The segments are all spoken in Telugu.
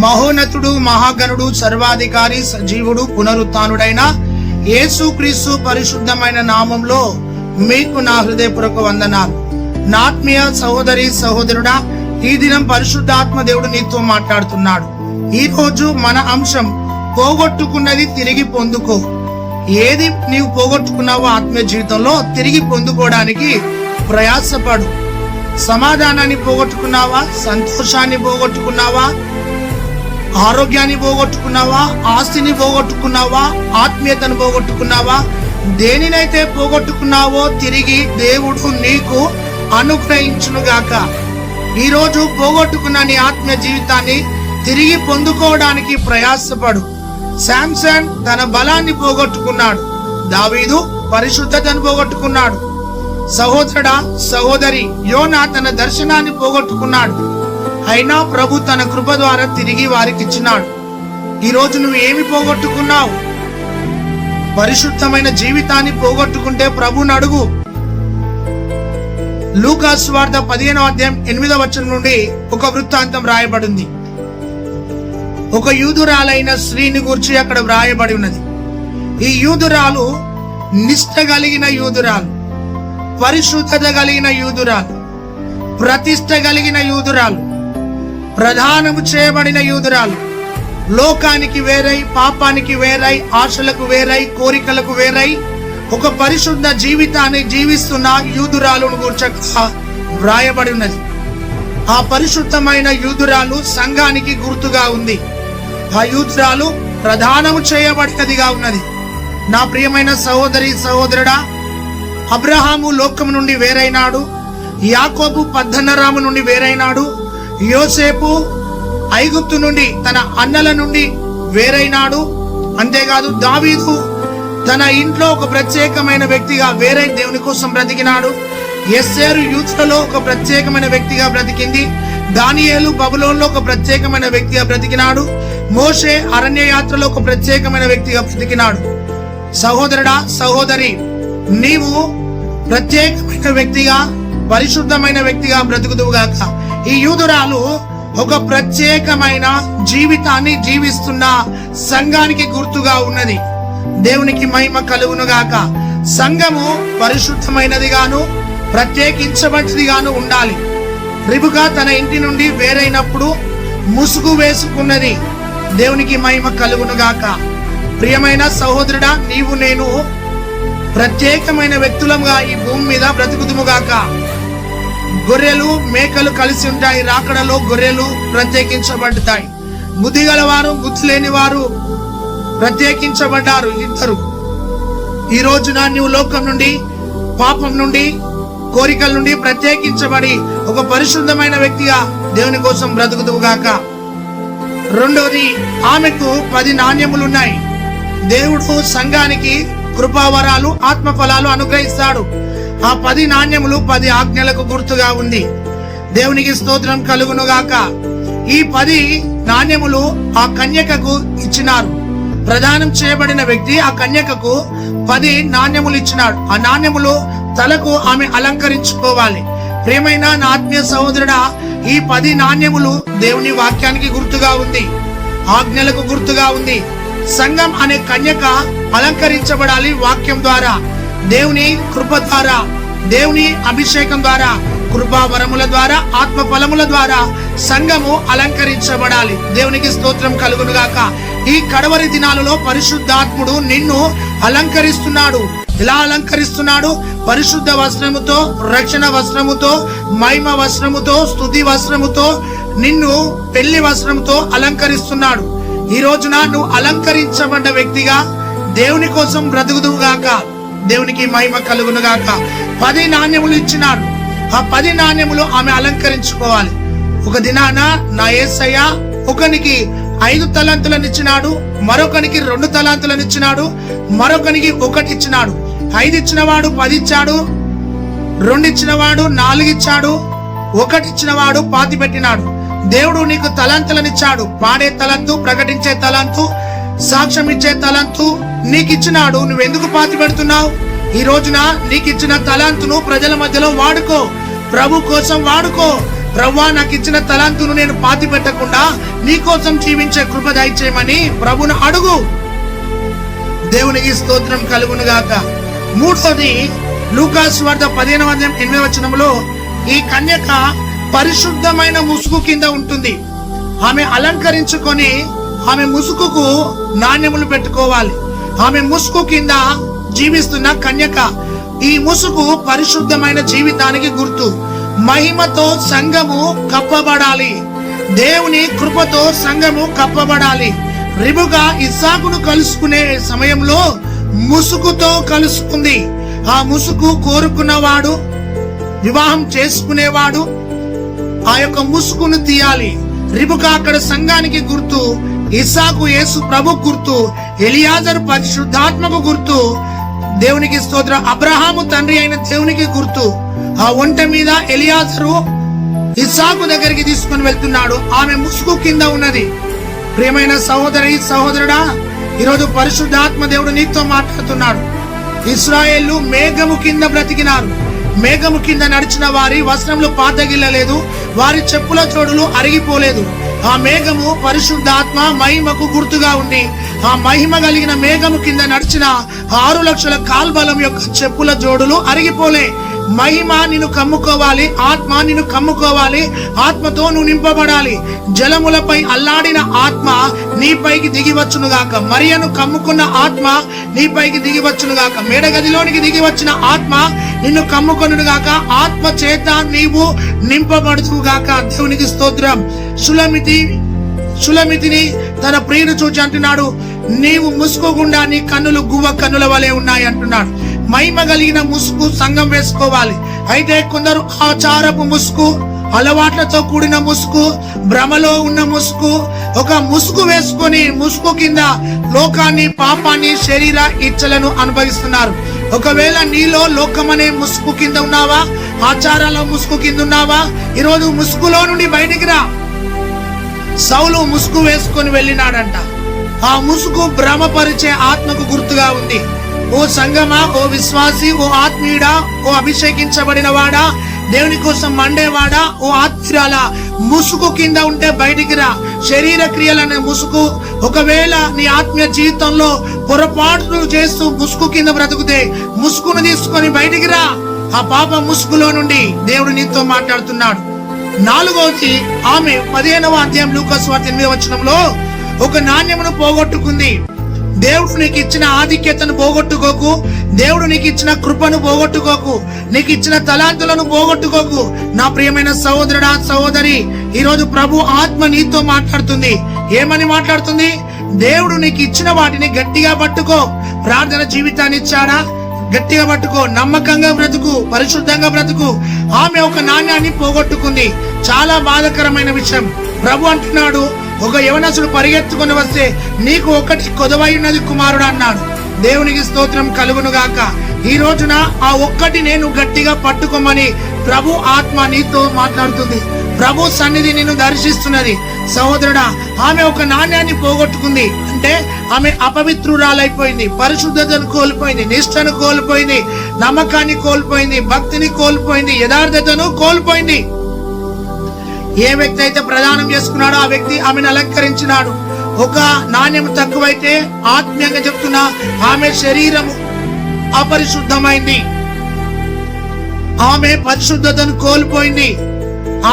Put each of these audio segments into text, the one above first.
మహోన్నతుడు, మహాగణుడు, సర్వాధికారి, సజీవుడు, పునరుత్థానుడైన యేసుక్రీస్తు పరిశుద్ధమైన నామంలో మీకు నా హృదయపూర్వక వందనాలు. నా ఆత్మీయ సహోదరి సహోదరుడా, ఈ దినం పరిశుద్ధాత్మ దేవుడు నీతో మాట్లాడుతున్నాడు. ఈ రోజు మన అంశం పోగొట్టుకున్నది తిరిగి పొందుకో. ఏది నీవు పోగొట్టుకున్నావో ఆత్మీయ జీవితంలో తిరిగి పొందుకోవడానికి ప్రయాసపడు. సమాధానాన్ని పోగొట్టుకున్నావా? సంతోషాన్ని పోగొట్టుకున్నావా? ఆరోగ్యాన్ని పోగొట్టుకున్నావా? ఆస్తిని పోగొట్టుకున్నావా? ఆత్మీయతను పోగొట్టుకున్నావా? దేనినైతే పోగొట్టుకున్నావో తిరిగి దేవుడు నీకు అనుగ్రహించునుగాక. ఈరోజు పోగొట్టుకున్న నీ ఆత్మీయ జీవితాన్ని తిరిగి పొందుకోవడానికి ప్రయాసపడు. శాంసన్ తన బలాన్ని పోగొట్టుకున్నాడు. దావీదు పరిశుద్ధతను పోగొట్టుకున్నాడు. సహోదరుడా, సహోదరి, యోనా తన దర్శనాన్ని పోగొట్టుకున్నాడు. అయినా ప్రభు తన కృప ద్వారా తిరిగి వారికి ఇచ్చినాడు. ఈరోజు నువ్వు ఏమి పోగొట్టుకున్నావు? పరిశుద్ధమైన జీవితాన్ని పోగొట్టుకుంటే ప్రభువుని అడుగు. లూకా సువార్త 15వ అధ్యాయం 8వ వచనం నుండి ఒక వృత్తాంతం రాయబడింది. ఒక యూదురాలైన స్త్రీని గురించి అక్కడ వ్రాయబడి ఉన్నది. ఈ యూదురాలు నిష్ఠ కలిగిన యూదురాలు, పరిశుద్ధత కలిగిన యూదురాలు, ప్రతిష్ఠ కలిగిన యూదురాలు, ప్రధానము చేయబడిన యూదురాలు. లోకానికి వేరై, పాపానికి వేరై, ఆశలకు వేరై, కోరికలకు వేరై ఒక పరిశుద్ధ జీవితాన్ని జీవిస్తున్న యూదురాలను గురించి వ్రాయబడి ఉన్నది. ఆ పరిశుద్ధమైన యూదురాలు సంఘానికి గుర్తుగా ఉంది. ఆ యూదురాలు ప్రధానము చేయబడినదిగా ఉన్నది. నా ప్రియమైన సహోదరి సహోదరుడా, అబ్రహాము లోకము నుండి వేరైనాడు. యాకోబు పద్దనరాము నుండి వేరైనాడు. యోసేపు ఐగుప్తు నుండి తన అన్నల నుండి వేరైనాడు. అంతేకాదు దావీదు తన ఇంట్లో ఒక ప్రత్యేకమైన వ్యక్తిగా వేరై దేవుని కోసం బ్రతికినాడు. ఎస్తేరు యూదులలో ఒక ప్రత్యేకమైన వ్యక్తిగా బ్రతికింది. దానియేలు బబులోనులో ఒక ప్రత్యేకమైన వ్యక్తిగా బ్రతికినాడు. మోషే అరణ్య యాత్రలో ఒక ప్రత్యేకమైన వ్యక్తిగా బ్రతికినాడు. సహోదరుడా, సహోదరి, నీవు ప్రత్యేకమైన వ్యక్తిగా, పరిశుద్ధమైన వ్యక్తిగా బ్రతుకుదువుగాక. ఈ యూదురాలు ఒక ప్రత్యేకమైన జీవితాన్ని జీవిస్తున్న సంఘానికి గుర్తుగా ఉన్నది. దేవునికి మహిమ కలుగునుగాక. సంఘము పరిశుద్ధమైనదిగాను ప్రత్యేకించబడినదిగాను ఉండాలి. రిబుకా తన ఇంటి నుండి వేరైనప్పుడు ముసుగు వేసుకున్నది. దేవునికి మహిమ కలుగునుగాక. ప్రియమైన సహోదరుడా, నీవు నేను ప్రత్యేకమైన వ్యక్తులంగా ఈ భూమి మీద బ్రతుకుదుముగాక. గొర్రెలు మేకలు కలిసి ఉంటాయి. రాకడలో గొర్రెలు ప్రత్యేకించబడతాయి. బుద్ధి గలవారు, బుద్ధి లేని వారు ప్రత్యేకించబడ్డారు. ఇద్దరు. ఈ రోజున నీవు లోకం నుండి, పాపం నుండి, కోరికల నుండి ప్రత్యేకించబడి ఒక పరిశుద్ధమైన వ్యక్తిగా దేవుని కోసం బ్రతుకుదువుగాక. రెండోది, ఆమెకు 10 నాణ్యములున్నాయి. దేవుడు సంఘానికి కృపావరాలు, ఆత్మఫలాలు అనుగ్రహిస్తాడు. ఆ 10 నాణ్యములు 10 ఆజ్ఞలకు గుర్తుగా ఉంది. దేవునికి స్తోత్రం కలుగునుగాక. ఈ 10 నాణ్యములు ఆ కన్యకకు ఇచ్చినారు. ప్రదానం చేయబడిన వ్యక్తి ఆ కన్యకకు 10 నాణ్యములు ఇచ్చినాడు. ఆ నాణ్యములు తలకు ఆమె అలంకరించుకోవాలి. ప్రియమైన నా ఆత్మీయ సహోదరుడా, ఈ 10 నాణ్యములు దేవుని వాక్యానికి గుర్తుగా ఉంది, ఆజ్ఞలకు గుర్తుగా ఉంది. సంఘం అనే కన్యక అలంకరించబడాలి వాక్యం ద్వారా, దేవుని కృప ద్వారా, దేవుని అభిషేకం ద్వారా, కృపావరముల ద్వారా, ఆత్మ ఫలముల ద్వారా సంఘము అలంకరించబడాలి. దేవునికి స్తోత్రం కలుగునుగాక. ఈ కడవరి దినాలలో పరిశుద్ధాత్ముడు నిన్ను అలంకరిస్తున్నాడు. ఎలా అలంకరిస్తున్నాడు? పరిశుద్ధ వస్త్రముతో, రక్షణ వస్త్రముతో, మహిమ వస్త్రముతో, స్తుతి వస్త్రముతో, నిన్ను పెళ్లి వస్త్రముతో అలంకరిస్తున్నాడు. ఈ రోజున నువ్వు అలంకరించబడ్డ వ్యక్తిగా దేవుని కోసం బ్రతుకుదువుగాక. దేవునికి మహిమ కలుగునుగాక. 10 నాణ్యములు ఇచ్చినాడు. ఆ 10 నాణ్యములు ఆమె అలంకరించుకోవాలి. ఒక దినాన నా యేసయ్య ఒకనికి 5 తలాంతులను ఇచ్చినాడు, మరొకనికి 2 తలాంతులను ఇచ్చినాడు, మరొకనికి 1 ఇచ్చినాడు. 5 ఇచ్చినవాడు 10 ఇచ్చాడు, 2 ఇచ్చినవాడు 4 ఇచ్చాడు, 1 ఇచ్చినవాడు 5 పెట్టినాడు. దేవుడు నీకు తలాంతులను ఇచ్చాడు. పాడే తలంతు, ప్రకటించే తలంతు, సాక్ష్యం ఇచ్చే తలంతు నీకు ఇచ్చినాడు. నువ్వెందుకు 5 పెడుతున్నావు? ఈ రోజున నీకు ఇచ్చిన తలాంతును ప్రజల మధ్యలో వాడుకో, ప్రభు కోసం వాడుకో. ప్రభువా నాకు ఇచ్చిన తలాంతును నేను పాతి పెట్టకుండా నీ కోసం జీవించే కృప దయచేయమని ప్రభును అడుగు. దేవునికి స్తోత్రం కలుగును గాక. మూడోది లూకాసు సువార్త 15:8 ఈ కన్యక పరిశుద్ధమైన ముసుగు కింద ఉంటుంది. ఆమె అలంకరించుకొని ఆమె ముసుగుకు నాణ్యములు పెట్టుకోవాలి. ఆమె ముసుగు కింద జీవిస్తున్న కన్యక. ఈ ముసుగు పరిశుద్ధమైన జీవితానికి గుర్తు. మహిమతో సంఘము కప్పబడాలి. దేవుని కృపతో సంఘము కప్పబడాలి. రిబుగా ఇస్సాకును కలుసుకునే సమయంలో ముసుగుతో కలుసుకుంది. ఆ ముసుగు కోరుకున్నవాడు, వివాహం చేసుకునేవాడు ఆ యొక్క ముసుగును తీయాలి. రిబుకా అక్కడ సంఘానికి గుర్తు, ఇస్సాకు యేసు ప్రభు గుర్తు, ఎలియాజరు పరిశుద్ధాత్మకు గుర్తు, దేవునికి స్తోత్రం అబ్రహాము తండ్రి అయిన దేవునికి గుర్తు. ఆ ఒంటె మీద ఎలియాజరు ఇస్సాకు దగ్గరికి తీసుకుని వెళ్తున్నాడు. ఆమె ముసుగు కింద ఉన్నది. ప్రియమైన సహోదరి సహోదరుడా, ఈరోజు పరిశుద్ధాత్మ దేవుడు నీతో మాట్లాడుతున్నాడు. ఇశ్రాయేలు మేఘము కింద బ్రతికినారు. మేఘము కింద నడిచిన వారి వస్త్రములు పాతగిల్లలేదు, వారి చెప్పుల చోడులు అరిగిపోలేదు. ఆ మేఘము పరిశుద్ధాత్మ మహిమకు గుర్తుగా ఉంది. ఆ మహిమ కలిగిన మేఘము కింద నడిచిన 6 లక్షల కాల్బలం యొక్క చెప్పుల జోడులు అరిగిపోలే. మహిమ నిన్ను కమ్ముకోవాలి, ఆత్మ నిన్ను కమ్ముకోవాలి, ఆత్మతో నువ్వు నింపబడాలి. జలములపై అల్లాడిన ఆత్మ నీపైకి దిగివచ్చునుగాక. మరియను కమ్ముకున్న ఆత్మ నీపైకి దిగివచ్చునుగాక. మేడగదిలోనికి దిగి వచ్చిన ఆత్మ నిన్ను కమ్ముకొనుగాక. ఆత్మ చేత నీవు నింపబడుతుగాక. దేవునికి స్తోత్రం. సులమితిని తన ప్రియుని చూచి అంటున్నాడు, నీవు ముసుకోకుండా నీ కన్నులు గువ్వ కన్నుల వలె ఉన్నాయి అంటున్నాడు. మహిమ కలిగిన ముసుగు సంఘం వేసుకోవాలి. అయితే కొందరు ఆచారపు ముసుగు, అలవాట్లతో కూడిన ముసుగు, భ్రమలో ఉన్న ముసుగు, ఒక ముసుగు వేసుకొని ముసుగు కింద లోకాన్ని, పాపాన్ని, శరీర ఇచ్చలను అనుభవిస్తున్నారు. ఒకవేళ నీలో లోకమనే ముసుగు కింద ఉన్నావా, ఆచారాల ముసుగు కింద ఉన్నావా, ఈరోజు ముసుగులో నుండి బయటికి రా. సౌలు ముసుగు వేసుకొని వెళ్ళినాడంట. ఆ ముసుగు భ్రమపరిచే ఆత్మకు గుర్తుగా ఉంది. ఓ సంగమా, ఓ విశ్వాసి, ఓ ఆత్మీయుడా, ఓ అభిషేకించబడిన వాడా, దేవుని కోసం మండేవాడా, ఓ ఆత్మీయురాల, ముసుగు కింద ఉంటే బయటికి రా. శరీర క్రియలనే ముసుగు. ఒకవేళ నీ ఆత్మీయ జీవితంలో పొరపాట్లు చేస్తూ ముసుగు కింద బ్రతుకుతే ముసుగును తీసుకొని బయటికి రా. ఆ పాప ముసుగులో నుండి దేవుడు నీతో మాట్లాడుతున్నాడు. 4వది, ఆమె 15వ అధ్యాయం లూకాసు సువార్త 8 ఒక నాణ్యమును పోగొట్టుకుంది. దేవుడు నీకు ఇచ్చిన ఆధిక్యతను పోగొట్టుకోకు. దేవుడు నీకు ఇచ్చిన కృపను పోగొట్టుకోకు. నీకు ఇచ్చిన తలాంతులను పోగొట్టుకోకు. నా ప్రియమైన సహోదరుడా సహోదరి, ఈరోజు ప్రభు ఆత్మ నీతో మాట్లాడుతుంది. ఏమని మాట్లాడుతుంది? దేవుడు నీకు ఇచ్చిన వాటిని గట్టిగా పట్టుకో. ప్రార్థన జీవితాన్ని ఇచ్చాడా? గట్టిగా పట్టుకో. నమ్మకంగా బ్రతుకు, పరిశుద్ధంగా బ్రతుకు. ఆమె ఒక నాణ్యాన్ని పోగొట్టుకుంది. చాలా బాధాకరమైన విషయం. ప్రభు అంటున్నాడు, ఒక యవనసుడు పరిగెత్తుకొని వస్తే నీకు ఒకటి కొదవైనది కుమారుడు అన్నాడు. దేవునికి స్తోత్రం కలుగును గాక. ఈ రోజున ఆ ఒక్కటి నేను గట్టిగా పట్టుకోమని ప్రభు ఆత్మ నీతో మాట్లాడుతుంది. ప్రభు సన్నిధి నిన్ను దర్శిస్తున్నది. సహోదరుడా, ఆమె ఒక నాణ్యాన్ని పోగొట్టుకుంది. అంటే ఆమె అపవిత్రురాలైపోయింది, పరిశుద్ధతను కోల్పోయింది, నిష్ఠను కోల్పోయింది, నమ్మకాన్ని కోల్పోయింది, భక్తిని కోల్పోయింది, యథార్థతను కోల్పోయింది. ఏ వ్యక్తి అయితే ప్రదానం చేసుకున్నాడో ఆ వ్యక్తి ఆమెను అలంకరించినాడు. ఒక నాణ్యం తక్కువైతే ఆత్మీయంగా చెప్తున్నా, ఆమె శరీరము అపరిశుద్ధమైంది, ఆమె పరిశుద్ధతను కోల్పోయింది,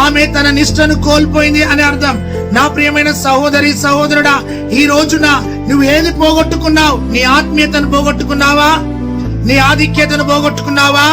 ఆమె తన నిష్ఠను కోల్పోయింది అని అర్థం. నా ప్రియమైన సహోదరి సహోదరుడా, ఈ రోజున నువ్వు ఏది పోగొట్టుకున్నావు? నీ ఆత్మీయతను పోగొట్టుకున్నావా? నీ ఆధిక్యతను పోగొట్టుకున్నావా?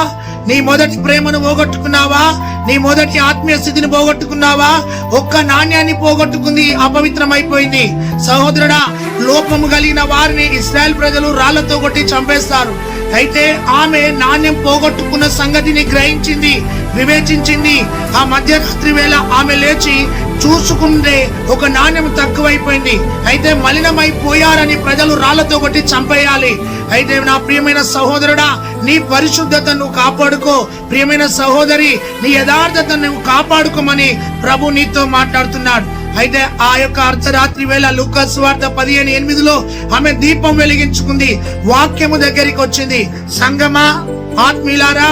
నీ మొదటి ప్రేమను పోగొట్టుకున్నావా? నీ మొదటి ఆత్మీయ స్థితిని పోగొట్టుకున్నావా? ఒక్క నాణ్యాన్ని పోగొట్టుకుంది, అపవిత్రమైపోయింది. సహోదరుడా, లోపము కలిగిన వారిని ఇశ్రాయేల్ ప్రజలు రాళ్లతో కొట్టి చంపేస్తారు. అయితే ఆమె నాణ్యం పోగొట్టుకున్న సంగతిని గ్రహించింది, వివేచించింది. ఆ మధ్యరాత్రి వేళ ఆమె లేచి చూసుకుంటే ఒక నాణ్యం తక్కువైపోయింది. అయితే మలినమైపోయారని ప్రజలు రాళ్లతో కొట్టి చంపేయాలి. అయితే నా ప్రియమైన సహోదరుడా, నీ పరిశుద్ధతను నువ్వు కాపాడుకో. ప్రియమైన సహోదరి, నీ యథార్థతను నువ్వు కాపాడుకోమని ప్రభు నీతో మాట్లాడుతున్నాడు. అయితే ఆ యొక్క అర్ధరాత్రి వేళ లూకాసు సువార్త 15:8 ఆమె దీపం వెలిగించుకుంది. వాక్యము దగ్గరికి వచ్చింది. సంగమా, ఆత్మీయులారా,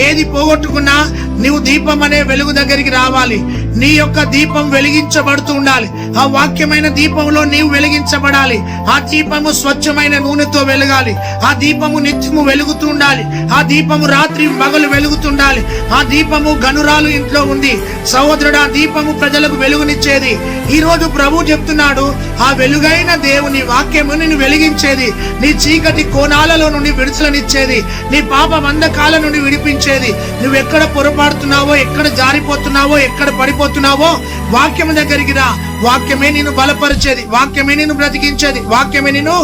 ఏది పోగొట్టుకున్నా నువ్వు దీపం అనే వెలుగు దగ్గరికి రావాలి. నీ యొక్క దీపం వెలిగించబడుతూ ఉండాలి. ఆ వాక్యమైన దీపంలో నీవు వెలిగించబడాలి. ఆ దీపము స్వచ్ఛమైన నూనెతో వెలగాలి. ఆ దీపము నిత్యము వెలుగుతూ ఉండాలి. ఆ దీపము రాత్రి పగలు వెలుగుతుండాలి. ఆ దీపము గనురాలు ఇంట్లో ఉంది. సహోదరుడు, ఆ దీపము ప్రజలకు వెలుగునిచ్చేది. ఈ రోజు ప్రభు చెప్తున్నాడు, ఆ వెలుగైన దేవుని వాక్యము నిన్ను వెలిగించేది, నీ చీకటి కోణాలలో నుండి విడుదలనిచ్చేది, నీ పాప బంధకాల నుండి విడిపించేది. నువ్వు ఎక్కడ పొరపాడుతున్నావో, ఎక్కడ జారిపోతున్నావో, ఎక్కడ పడిపోతున్నావో వాక్యము దగ్గరికి రా. వాక్యమే నిన్ను బలపరిచేది, వాక్యమే నిన్ను బ్రతికించేది, వాక్యమే నిన్ను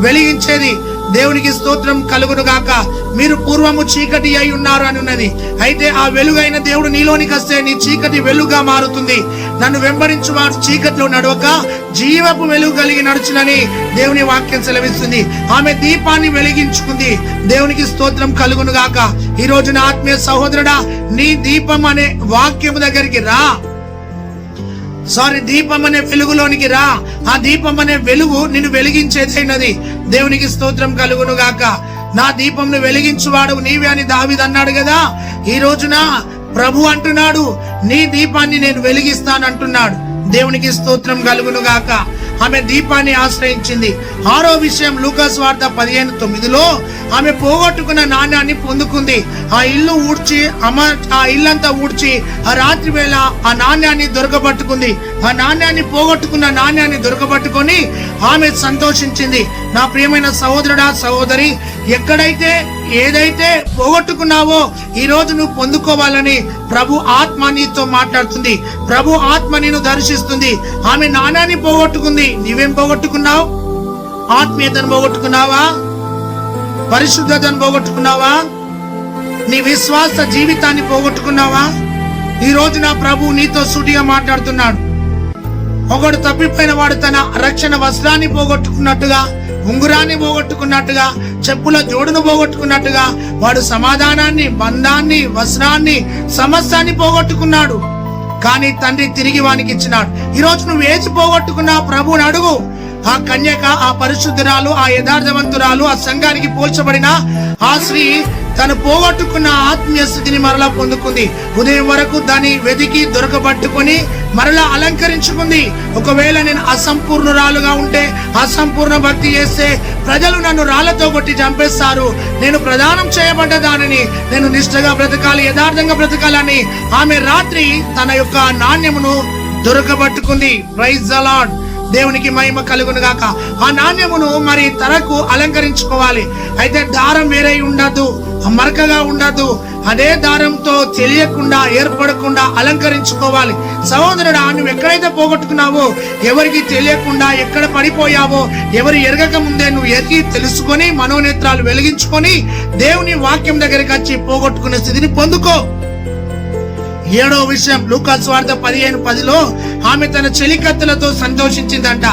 వెలిగించేది. దేవునికి స్తోత్రం కలుగును గాక. మీరు పూర్వము చీకటి అయి ఉన్నారు అని ఉన్నది. అయితే ఆ వెలుగైన దేవుడు నీలోనికి వస్తే నీ చీకటి వెలుగుగా మారుతుంది. నన్ను వెంబడించు వాడు చీకటిలో నడవక జీవపు వెలుగు కలిగి నడుచునని దేవుని వాక్యం సెలవిస్తుంది. ఆమె దీపాన్ని వెలిగించుకుంది. దేవునికి స్తోత్రం కలుగును గాక. ఈ రోజు నా ఆత్మీయ సహోదరుడా, నీ దీపం అనే వాక్యము దగ్గరికి రా. దీపం అనే వెలుగులోనికి రా. ఆ దీపం అనే వెలుగు నిన్ను వెలిగించేదైనది. దేవునికి స్తోత్రం కలుగును గాక. నా దీపంను వెలిగించువాడు నీవే అని దావీదు అన్నాడు కదా. ఈ రోజున ప్రభు అంటున్నాడు, నీ దీపాన్ని నేను వెలిగిస్తానంటున్నాడు. దేవునికి స్తోత్రం కలుగును గాక. ఆమె దీపాన్ని ఆశ్రయించింది. 6వ విషయం, లూకాసు వార్త 15:9లో ఆమె పోగొట్టుకున్న నాణ్యాన్ని పొందుకుంది. ఆ ఇల్లు ఊడ్చి ఆ ఇల్లంతా ఊడ్చి ఆ రాత్రి వేళ ఆ నాణ్యాన్ని దొరకబట్టుకుంది. ఆ నాణ్యాన్ని పోగొట్టుకున్న నాణ్యాన్ని దొరకబట్టుకొని ఆమె సంతోషించింది. నా ప్రియమైన సహోదరుడా, సహోదరి, ఎక్కడైతే ఏదైతే పోగొట్టుకున్నావో ఈ రోజు నువ్వు పొందుకోవాలని ప్రభు ఆత్మ నీతో మాట్లాడుతుంది. ప్రభు ఆత్మ నిన్ను దర్శిస్తుంది. ఆమె నాణ్యాన్ని పోగొట్టుకుంది. నీవేం పోగొట్టుకున్నావు? ఆత్మీయతను పోగొట్టుకున్నావా? పరిశుద్ధతను పోగొట్టుకున్నావా? నీ విశ్వాస జీవితాన్ని పోగొట్టుకున్నావా? ఈ రోజు నా ప్రభు నీతో సూటిగా మాట్లాడుతున్నాడు. ఒకడు తప్పిపోయిన వాడు తన రక్షణ వస్త్రాన్ని పోగొట్టుకున్నట్టుగా, ఉంగురాన్ని పోగొట్టుకున్నట్టుగా, చెప్పుల జోడును పోగొట్టుకున్నట్టుగా వాడు సమాధానాన్ని, బంధాన్ని, వస్త్రాన్ని, సమస్తాన్ని పోగొట్టుకున్నాడు. కానీ తండ్రి తిరిగి వానికి ఇచ్చినాడు. ఈ రోజు నువ్వు ఏది పోగొట్టుకున్నా ప్రభువుని అడుగు. ఆ కన్యక, ఆ పరిశుద్ధురాలు, ఆ యథార్థవంతురాలు, ఆ సంఘానికి పోల్చబడిన ఆ స్త్రీ తను పోగొట్టుకున్న ఆత్మీయ స్థితిని మరలా పొందుకుంది. ఉదయం వరకు దాన్ని వెతికి దొరకబట్టుకుని మరలా అలంకరించుకుంది. ఒకవేళ నేను అసంపూర్ణురాలుగా ఉంటే, అసంపూర్ణ భక్తి చేస్తే ప్రజలు నన్ను రాళ్లతో కొట్టి చంపేస్తారు. నేను ప్రదానం చేయబడ్డ దానిని, నేను నిష్ఠగా బ్రతకాలి, యథార్థంగా బ్రతకాలని ఆమె రాత్రి తన యొక్క నాణ్యమును దొరకబట్టుకుంది. Praise the Lord. దేవునికి మహిమ కలుగును గాక. ఆ నాణ్యమును మరి తలకు అలంకరించుకోవాలి. అయితే దారం వేరే ఉండదు, మరకగా ఉండదు. అదే దారంతో తెలియకుండా, ఏర్పడకుండా అలంకరించుకోవాలి. సహోదరుడా, నువ్వు ఎక్కడైతే పోగొట్టుకున్నావో, ఎవరికి తెలియకుండా ఎక్కడ పడిపోయావో, ఎవరు ఎరగక ముందే నువ్వు ఎరిగి తెలుసుకొని మనోనేత్రాలు వెలిగించుకొని దేవుని వాక్యం దగ్గరికి వచ్చి పోగొట్టుకునే స్థితిని పొందుకో. 7వ విషయం, లూకాసు వార్త 15:10లో ఆమె తన చెలికత్తెలతో సంతోషించిందంట.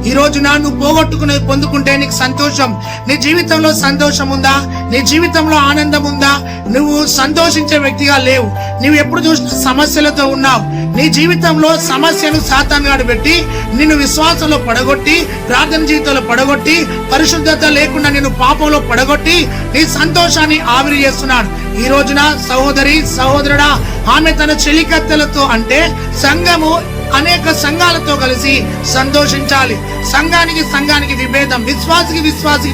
ఈ రోజు నువ్వు పోగొట్టుకునేది పొందుకుంటే నీకు సంతోషం. నీ జీవితంలో సంతోషం ఉందా? నీ జీవితంలో ఆనందం ఉందా? నువ్వు సంతోషించే వ్యక్తిగా లేవు. నువ్వు ఎప్పుడు చూసిన సమస్యలతో ఉన్నావు. నీ జీవితంలో సమస్యను సాతానుగాడు పెట్టి నిన్ను విశ్వాసంలో పడగొట్టి, ప్రార్థన జీవితంలో పడగొట్టి, పరిశుద్ధత లేకుండా నిన్ను పాపంలో పడగొట్టి నీ సంతోషాన్ని ఆవిరి చేస్తున్నాడు. ఈ రోజున సహోదరి, సహోదరుడా, ఆమె తన చెలికత్తెలతో అంటే సంఘము అనేక సంఘాలతో కలిసి సంతోషించాలి. సంఘానికి విభేదం, విశ్వాసికి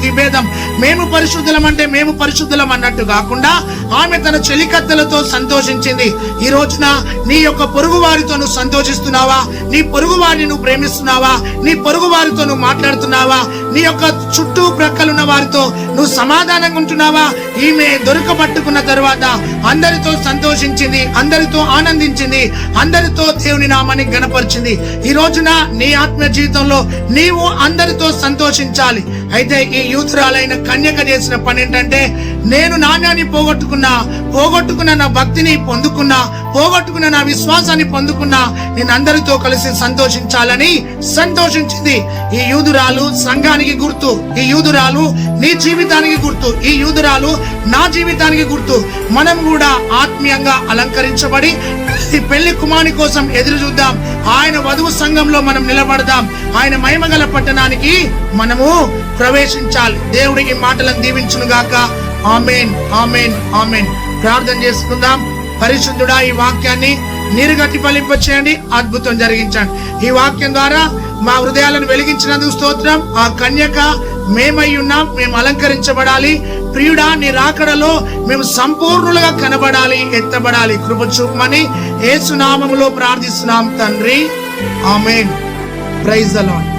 విభేదం, మేము పరిశుద్ధులం అంటే మేము పరిశుద్ధులం అన్నట్టు కాకుండా ఆమె తన చెలికత్తెలతో సంతోషించింది. ఈ రోజున నీ యొక్క పొరుగు వారితో నువ్వు సంతోషిస్తున్నావా? నీ పొరుగు వారిని నువ్వు ప్రేమిస్తున్నావా? నీ పొరుగు వారితో నువ్వు మాట్లాడుతున్నావా? నీ యొక్క చుట్టూ ప్రక్కలున్న వారితో నువ్వు సమాధానంగా ఉంటున్నావా? ఈమె దొరకబట్టుకున్న తర్వాత అందరితో సంతోషించింది, అందరితో ఆనందించింది, అందరితో దేవుని నామాన్ని గణపరిచింది. ఈ రోజున నీ ఆత్మ జీవితంలో నీవు అందరితో సంతోషించాలి. అయితే ఈ యూతురాలైన కన్యక చేసిన పని ఏంటంటే, నేను నాణ్యాన్ని పోగొట్టుకున్న నా భక్తిని పొందుకున్నా, పోగొట్టుకున్న నా విశ్వాసాన్ని పొందుకున్నా, నేను అందరితో కలిసి సంతోషించాలని సంతోషించింది. ఈ యూదురాలు సంఘానికి గుర్తు, ఈ యూదురాలు నీ జీవితానికి గుర్తు, ఈ యూదురాలు నా జీవితానికి గుర్తు. మనం కూడా ఆత్మీయంగా అలంకరించబడి పెళ్లి కుమారుని కోసం ఎదురు చూద్దాం. ఆయన వధువు సంఘంలో మనం నిలబడదాం. ఆయన మహిమగల పట్టణానికి మనము ప్రవేశించాలి. దేవుడికి మాటలను దీవించును గాక. ఆమేన్, ఆమేన్, ఆమేన్. ప్రార్థన చేసుకుందాం. పరిశుద్ధుడా ఈ వాక్యాన్ని నీరుగట్టి ఫలింప చేయండి, అద్భుతం జరిగించండి. ఈ వాక్యం ద్వారా మా హృదయాలను వెలిగించినందుకు స్తోత్రం. ఆ కన్యక మేమై ఉన్నాం, మేము అలంకరించబడాలి. ప్రియుడా, నీ రాకడలో మేము సంపూర్ణులుగా కనబడాలి, ఎత్తబడాలి. కృప చూపమని యేసు నామములో ప్రార్థిస్తున్నాం తండ్రి, ఆమేన్. Praise the lord.